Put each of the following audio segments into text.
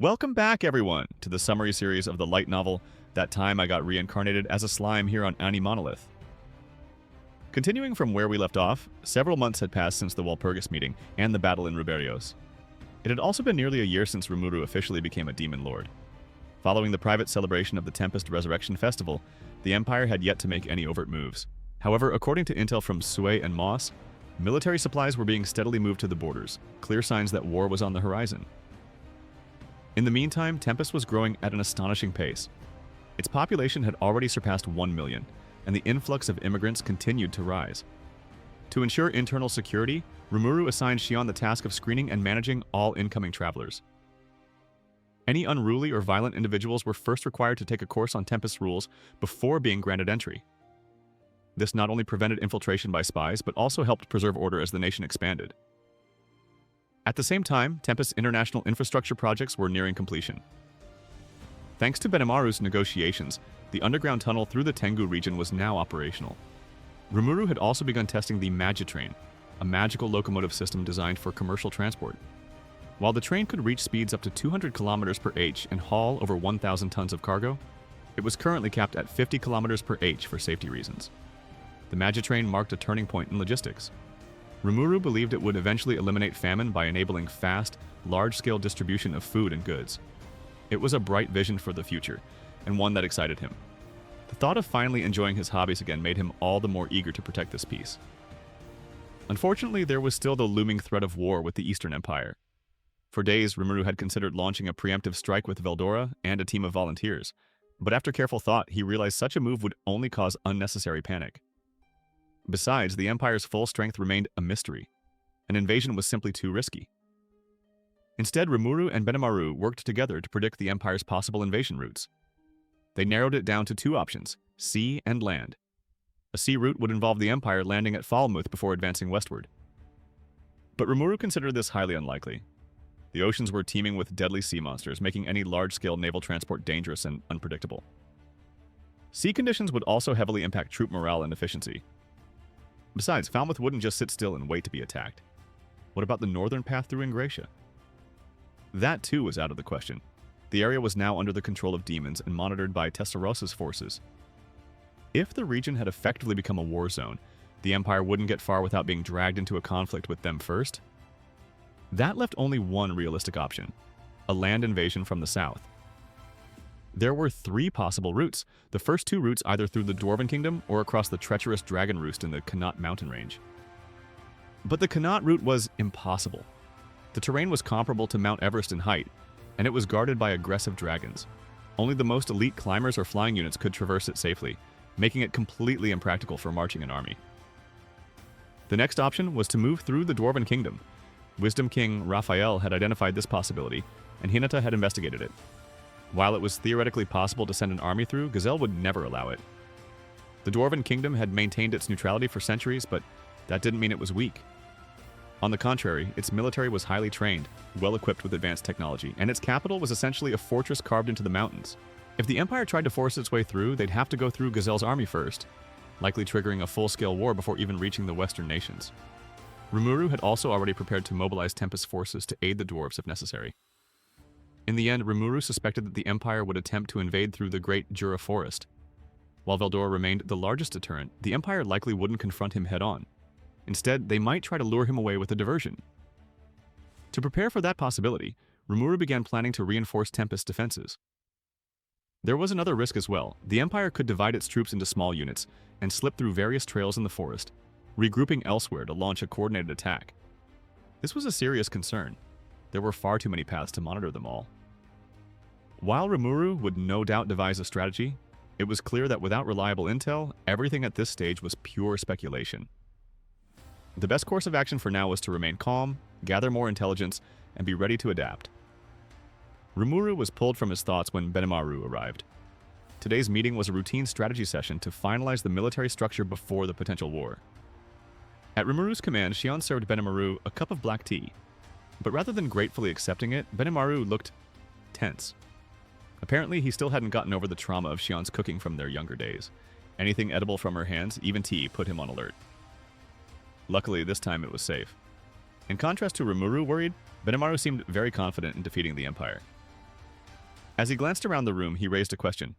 Welcome back, everyone, to the summary series of the light novel, That Time I Got Reincarnated as a Slime here on AniMonolith. Continuing from where we left off, several months had passed since the Walpurgis meeting and the battle in Ruberios. It had also been nearly a year since Rimuru officially became a demon lord. Following the private celebration of the Tempest Resurrection Festival, the Empire had yet to make any overt moves. However, according to intel from Sui and Moss, military supplies were being steadily moved to the borders, clear signs that war was on the horizon. In the meantime, Tempest was growing at an astonishing pace. Its population had already surpassed 1 million, and the influx of immigrants continued to rise. To ensure internal security, Rimuru assigned Shion the task of screening and managing all incoming travelers. Any unruly or violent individuals were first required to take a course on Tempest rules before being granted entry. This not only prevented infiltration by spies, but also helped preserve order as the nation expanded. At the same time, Tempest's international infrastructure projects were nearing completion. Thanks to Benemaru's negotiations, the underground tunnel through the Tengu region was now operational. Rimuru had also begun testing the Magitrain, a magical locomotive system designed for commercial transport. While the train could reach speeds up to 200 km per h and haul over 1,000 tons of cargo, it was currently capped at 50 km per h for safety reasons. The Magitrain marked a turning point in logistics. Rimuru believed it would eventually eliminate famine by enabling fast, large-scale distribution of food and goods. It was a bright vision for the future, and one that excited him. The thought of finally enjoying his hobbies again made him all the more eager to protect this peace. Unfortunately, there was still the looming threat of war with the Eastern Empire. For days, Rimuru had considered launching a preemptive strike with Veldora and a team of volunteers, but after careful thought, he realized such a move would only cause unnecessary panic. Besides, the Empire's full strength remained a mystery. An invasion was simply too risky. Instead, Rimuru and Benemaru worked together to predict the Empire's possible invasion routes. They narrowed it down to two options, sea and land. A sea route would involve the Empire landing at Falmouth before advancing westward. But Rimuru considered this highly unlikely. The oceans were teeming with deadly sea monsters, making any large-scale naval transport dangerous and unpredictable. Sea conditions would also heavily impact troop morale and efficiency. Besides, Falmouth wouldn't just sit still and wait to be attacked. What about the northern path through Ingratia? That too was out of the question. The area was now under the control of demons and monitored by Testarosa's forces. If the region had effectively become a war zone, the Empire wouldn't get far without being dragged into a conflict with them first. That left only one realistic option, a land invasion from the south. There were three possible routes, the first two routes either through the Dwarven Kingdom or across the treacherous Dragon Roost in the Connaught mountain range. But the Connaught route was impossible. The terrain was comparable to Mount Everest in height, and it was guarded by aggressive dragons. Only the most elite climbers or flying units could traverse it safely, making it completely impractical for marching an army. The next option was to move through the Dwarven Kingdom. Wisdom King Raphael had identified this possibility, and Hinata had investigated it. While it was theoretically possible to send an army through, Gazelle would never allow it. The Dwarven Kingdom had maintained its neutrality for centuries, but that didn't mean it was weak. On the contrary, its military was highly trained, well-equipped with advanced technology, and its capital was essentially a fortress carved into the mountains. If the Empire tried to force its way through, they'd have to go through Gazelle's army first, likely triggering a full-scale war before even reaching the western nations. Rimuru had also already prepared to mobilize Tempest forces to aid the dwarves if necessary. In the end, Rimuru suspected that the Empire would attempt to invade through the Great Jura Forest. While Veldora remained the largest deterrent, the Empire likely wouldn't confront him head-on. Instead, they might try to lure him away with a diversion. To prepare for that possibility, Rimuru began planning to reinforce Tempest's defenses. There was another risk as well. The Empire could divide its troops into small units and slip through various trails in the forest, regrouping elsewhere to launch a coordinated attack. This was a serious concern. There were far too many paths to monitor them all. While Rimuru would no doubt devise a strategy, it was clear that without reliable intel, everything at this stage was pure speculation. The best course of action for now was to remain calm, gather more intelligence, and be ready to adapt. Rimuru was pulled from his thoughts when Benemaru arrived. Today's meeting was a routine strategy session to finalize the military structure before the potential war. At Rimuru's command, Shion served Benemaru a cup of black tea, but rather than gratefully accepting it, Benemaru looked tense. Apparently, he still hadn't gotten over the trauma of Shion's cooking from their younger days. Anything edible from her hands, even tea, put him on alert. Luckily, this time it was safe. In contrast to Rimuru worried, Benemaru seemed very confident in defeating the Empire. As he glanced around the room, he raised a question.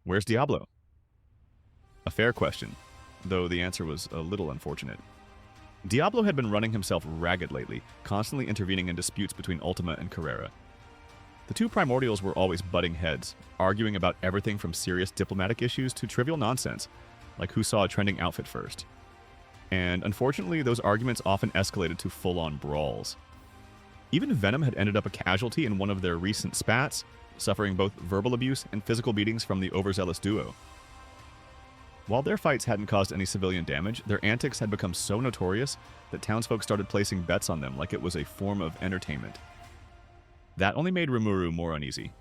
Where's Diablo? A fair question, though the answer was a little unfortunate. Diablo had been running himself ragged lately, constantly intervening in disputes between Ultima and Carrera. The two Primordials were always butting heads, arguing about everything from serious diplomatic issues to trivial nonsense, like who saw a trending outfit first. And unfortunately, those arguments often escalated to full-on brawls. Even Venom had ended up a casualty in one of their recent spats, suffering both verbal abuse and physical beatings from the overzealous duo. While their fights hadn't caused any civilian damage, their antics had become so notorious that townsfolk started placing bets on them like it was a form of entertainment. That only made Rimuru more uneasy.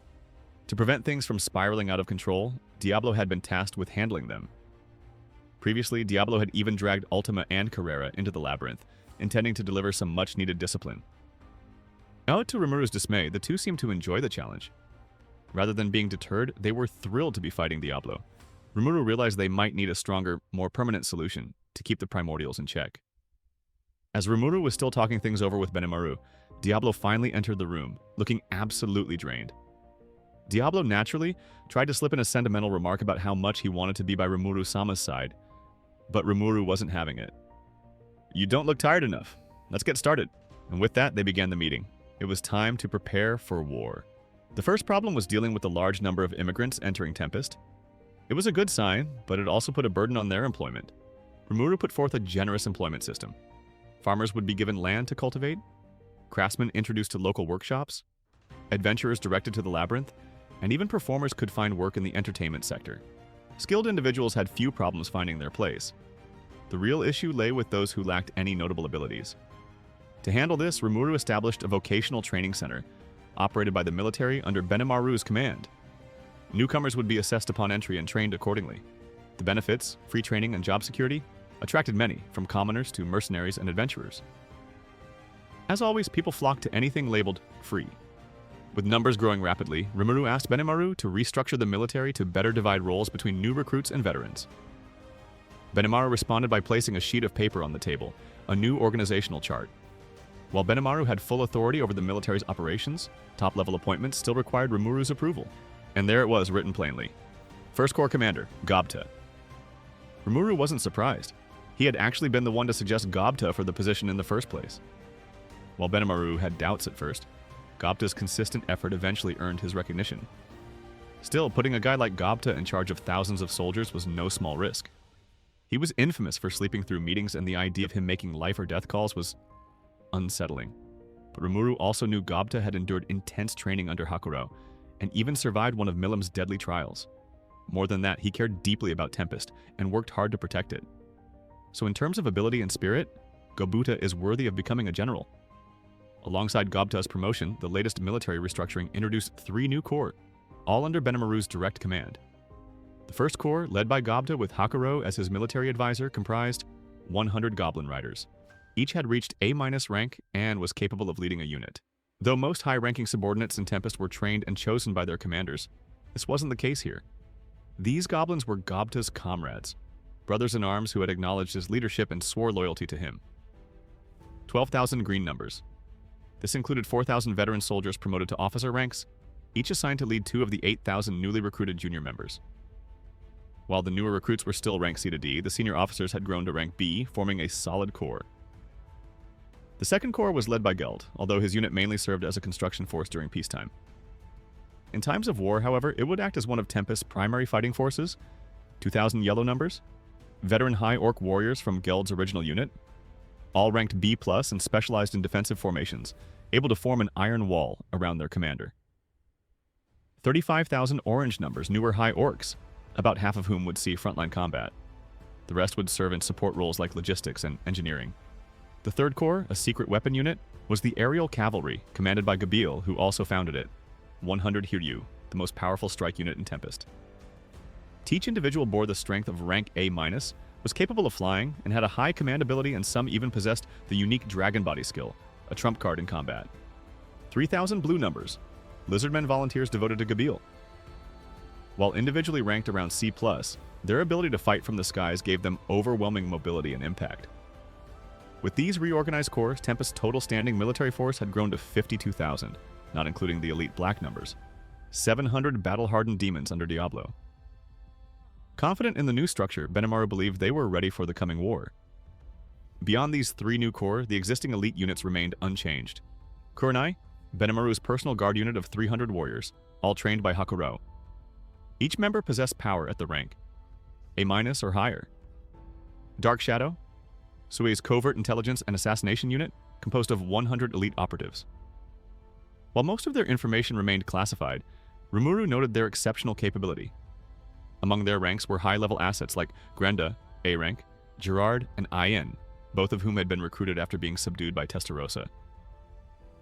To prevent things from spiraling out of control, Diablo had been tasked with handling them. Previously, Diablo had even dragged Ultima and Carrera into the labyrinth, intending to deliver some much-needed discipline. Out to Rimuru's dismay, the two seemed to enjoy the challenge. Rather than being deterred, they were thrilled to be fighting Diablo. Rimuru realized they might need a stronger, more permanent solution to keep the Primordials in check. As Rimuru was still talking things over with Benimaru, Diablo finally entered the room, looking absolutely drained. Diablo naturally tried to slip in a sentimental remark about how much he wanted to be by Rimuru-sama's side, but Rimuru wasn't having it. "You don't look tired enough. Let's get started." And with that, they began the meeting. It was time to prepare for war. The first problem was dealing with the large number of immigrants entering Tempest. It was a good sign, but it also put a burden on their employment. Rimuru put forth a generous employment system. Farmers would be given land to cultivate, craftsmen introduced to local workshops, adventurers directed to the labyrinth, and even performers could find work in the entertainment sector. Skilled individuals had few problems finding their place. The real issue lay with those who lacked any notable abilities. To handle this, Rimuru established a vocational training center, operated by the military under Benimaru's command. Newcomers would be assessed upon entry and trained accordingly. The benefits, free training and job security, attracted many, from commoners to mercenaries and adventurers. As always, people flocked to anything labeled free. With numbers growing rapidly, Rimuru asked Benimaru to restructure the military to better divide roles between new recruits and veterans. Benimaru responded by placing a sheet of paper on the table, a new organizational chart. While Benimaru had full authority over the military's operations, top-level appointments still required Rimuru's approval. And there it was, written plainly. First Corps Commander, Gobta. Rimuru wasn't surprised. He had actually been the one to suggest Gobta for the position in the first place. While Benimaru had doubts at first, Gobta's consistent effort eventually earned his recognition. Still, putting a guy like Gobta in charge of thousands of soldiers was no small risk. He was infamous for sleeping through meetings, and the idea of him making life or death calls was unsettling. But Rimuru also knew Gobta had endured intense training under Hakuro, and even survived one of Milim's deadly trials. More than that, he cared deeply about Tempest, and worked hard to protect it. So in terms of ability and spirit, Gobuta is worthy of becoming a general. Alongside Gobta's promotion, the latest military restructuring introduced 3 new corps, all under Benimaru's direct command. The first corps, led by Gobta with Hakuro as his military advisor, comprised 100 Goblin Riders. Each had reached A- rank and was capable of leading a unit. Though most high-ranking subordinates in Tempest were trained and chosen by their commanders, this wasn't the case here. These goblins were Gobta's comrades, brothers-in-arms who had acknowledged his leadership and swore loyalty to him. 12,000 green numbers. This included 4,000 veteran soldiers promoted to officer ranks, each assigned to lead 2 of the 8,000 newly recruited junior members. While the newer recruits were still rank C to D, the senior officers had grown to rank B, forming a solid corps. The second corps was led by Geld, although his unit mainly served as a construction force during peacetime. In times of war, however, it would act as one of Tempest's primary fighting forces, 2,000 yellow numbers, veteran high orc warriors from Geld's original unit, all ranked B+ and specialized in defensive formations, able to form an iron wall around their commander. 35,000 orange numbers, newer high orcs, about half of whom would see frontline combat. The rest would serve in support roles like logistics and engineering. The third corps, a secret weapon unit, was the aerial cavalry, commanded by Gabil, who also founded it. 100 Hiryu, the most powerful strike unit in Tempest. Each individual bore the strength of rank A-, was capable of flying, and had a high command ability, and some even possessed the unique Dragon Body skill, a trump card in combat. 3,000 blue numbers, Lizardmen volunteers devoted to Gabil. While individually ranked around C+, their ability to fight from the skies gave them overwhelming mobility and impact. With these reorganized corps, Tempest's total standing military force had grown to 52,000, not including the elite black numbers. 700 battle-hardened demons under Diablo. Confident in the new structure, Benimaru believed they were ready for the coming war. Beyond these 3 new corps, the existing elite units remained unchanged. Kurenai, Benimaru's personal guard unit of 300 warriors, all trained by Hakuro. Each member possessed power at the rank A- or higher. Dark Shadow, Sui's covert intelligence and assassination unit, composed of 100 elite operatives. While most of their information remained classified, Rimuru noted their exceptional capability. Among their ranks were high-level assets like Grenda, A rank, Gerard, and In, both of whom had been recruited after being subdued by Testarossa.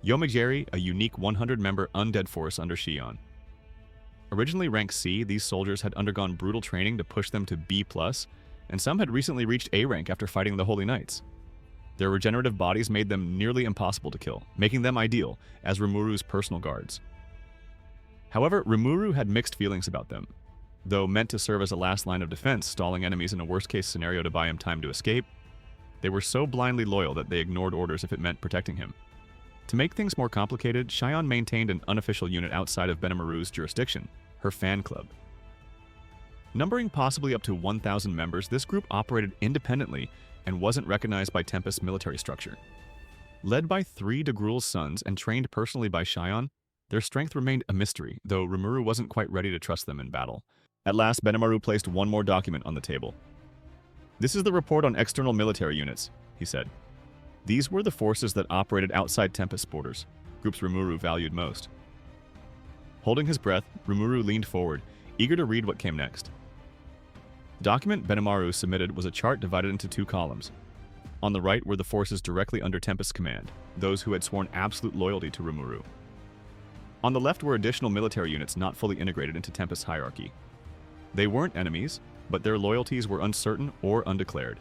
Yomijeri, a unique 100-member undead force under Shion. Originally rank C, these soldiers had undergone brutal training to push them to B+, and some had recently reached A rank after fighting the Holy Knights. Their regenerative bodies made them nearly impossible to kill, making them ideal as Rimuru's personal guards. However, Rimuru had mixed feelings about them. Though meant to serve as a last line of defense, stalling enemies in a worst-case scenario to buy him time to escape, they were so blindly loyal that they ignored orders if it meant protecting him. To make things more complicated, Shion maintained an unofficial unit outside of Benimaru's jurisdiction, her fan club. Numbering possibly up to 1,000 members, this group operated independently and wasn't recognized by Tempest's military structure. Led by 3 de Gruul's sons and trained personally by Shion, their strength remained a mystery, though Rimuru wasn't quite ready to trust them in battle. At last, Benimaru placed one more document on the table. "This is the report on external military units," he said. These were the forces that operated outside Tempest's borders, groups Rimuru valued most. Holding his breath, Rimuru leaned forward, eager to read what came next. The document Benimaru submitted was a chart divided into 2 columns. On the right were the forces directly under Tempest's command, those who had sworn absolute loyalty to Rimuru. On the left were additional military units not fully integrated into Tempest's hierarchy. They weren't enemies, but their loyalties were uncertain or undeclared.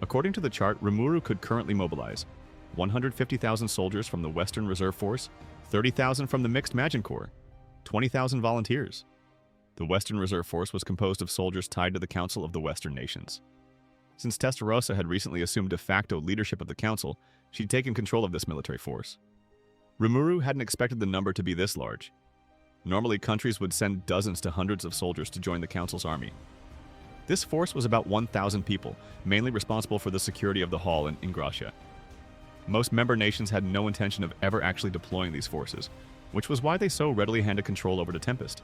According to the chart, Rimuru could currently mobilize 150,000 soldiers from the Western Reserve Force, 30,000 from the Mixed Magin Corps, 20,000 volunteers. The Western Reserve Force was composed of soldiers tied to the Council of the Western Nations. Since Testarossa had recently assumed de facto leadership of the Council, she'd taken control of this military force. Rimuru hadn't expected the number to be this large. Normally, countries would send dozens to hundreds of soldiers to join the Council's army. This force was about 1,000 people, mainly responsible for the security of the Hall in Ingratia. Most member nations had no intention of ever actually deploying these forces, which was why they so readily handed control over to Tempest.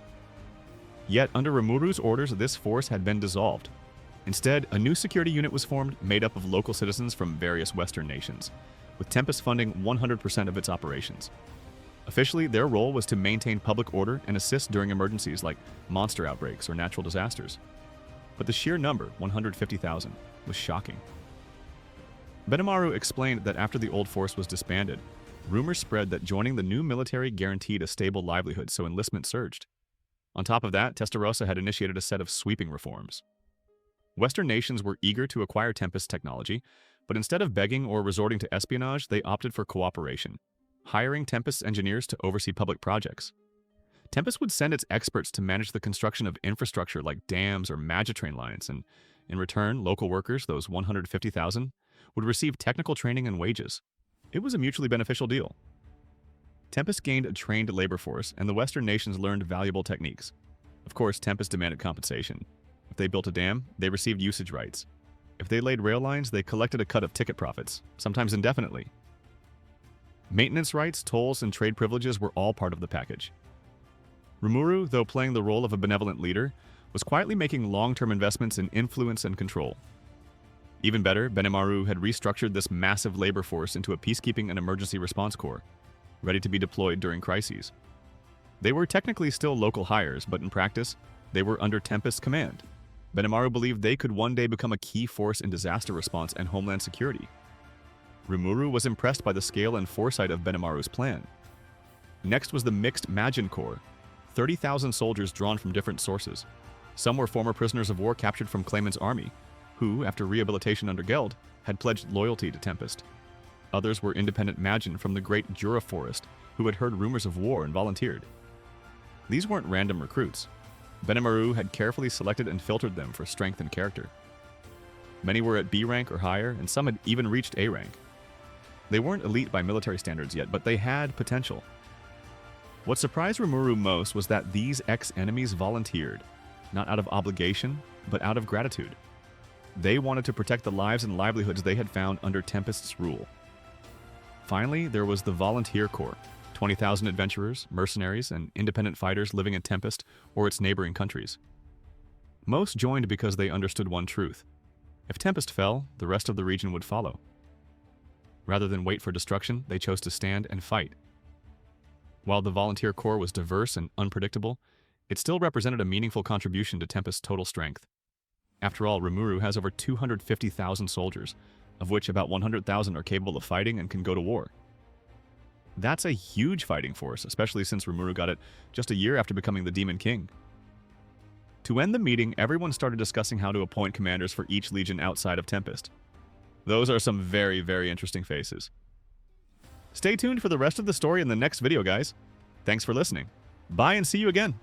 Yet, under Rimuru's orders, this force had been dissolved. Instead, a new security unit was formed, made up of local citizens from various Western nations, with Tempest funding 100% of its operations. Officially, their role was to maintain public order and assist during emergencies like monster outbreaks or natural disasters. But the sheer number, 150,000, was shocking. Benimaru explained that after the old force was disbanded, rumors spread that joining the new military guaranteed a stable livelihood, so enlistment surged. On top of that, Testarossa had initiated a set of sweeping reforms. Western nations were eager to acquire Tempest technology, but instead of begging or resorting to espionage, they opted for cooperation, hiring Tempest's engineers to oversee public projects. Tempest would send its experts to manage the construction of infrastructure like dams or Magitrain lines, and in return, local workers, those 150,000, would receive technical training and wages. It was a mutually beneficial deal. Tempest gained a trained labor force, and the Western nations learned valuable techniques. Of course, Tempest demanded compensation. If they built a dam, they received usage rights. If they laid rail lines, they collected a cut of ticket profits, sometimes indefinitely. Maintenance rights, tolls, and trade privileges were all part of the package. Rimuru, though playing the role of a benevolent leader, was quietly making long-term investments in influence and control. Even better, Benimaru had restructured this massive labor force into a peacekeeping and emergency response corps, ready to be deployed during crises. They were technically still local hires, but in practice, they were under Tempest's command. Benimaru believed they could one day become a key force in disaster response and homeland security. Rimuru was impressed by the scale and foresight of Benimaru's plan. Next was the Mixed Magin Corps, 30,000 soldiers drawn from different sources. Some were former prisoners of war captured from Clayman's army, who, after rehabilitation under Geld, had pledged loyalty to Tempest. Others were independent Magin from the great Jura Forest, who had heard rumors of war and volunteered. These weren't random recruits. Benimaru had carefully selected and filtered them for strength and character. Many were at B rank or higher, and some had even reached A rank. They weren't elite by military standards yet, but they had potential. What surprised Rimuru most was that these ex-enemies volunteered, not out of obligation, but out of gratitude. They wanted to protect the lives and livelihoods they had found under Tempest's rule. Finally, there was the Volunteer Corps, 20,000 adventurers, mercenaries, and independent fighters living in Tempest or its neighboring countries. Most joined because they understood one truth. If Tempest fell, the rest of the region would follow. Rather than wait for destruction, they chose to stand and fight. While the Volunteer Corps was diverse and unpredictable, it still represented a meaningful contribution to Tempest's total strength. After all, Rimuru has over 250,000 soldiers, of which about 100,000 are capable of fighting and can go to war. That's a huge fighting force, especially since Rimuru got it just a year after becoming the Demon King. To end the meeting, everyone started discussing how to appoint commanders for each legion outside of Tempest. Those are some very, very interesting faces. Stay tuned for the rest of the story in the next video, guys. Thanks for listening. Bye and see you again.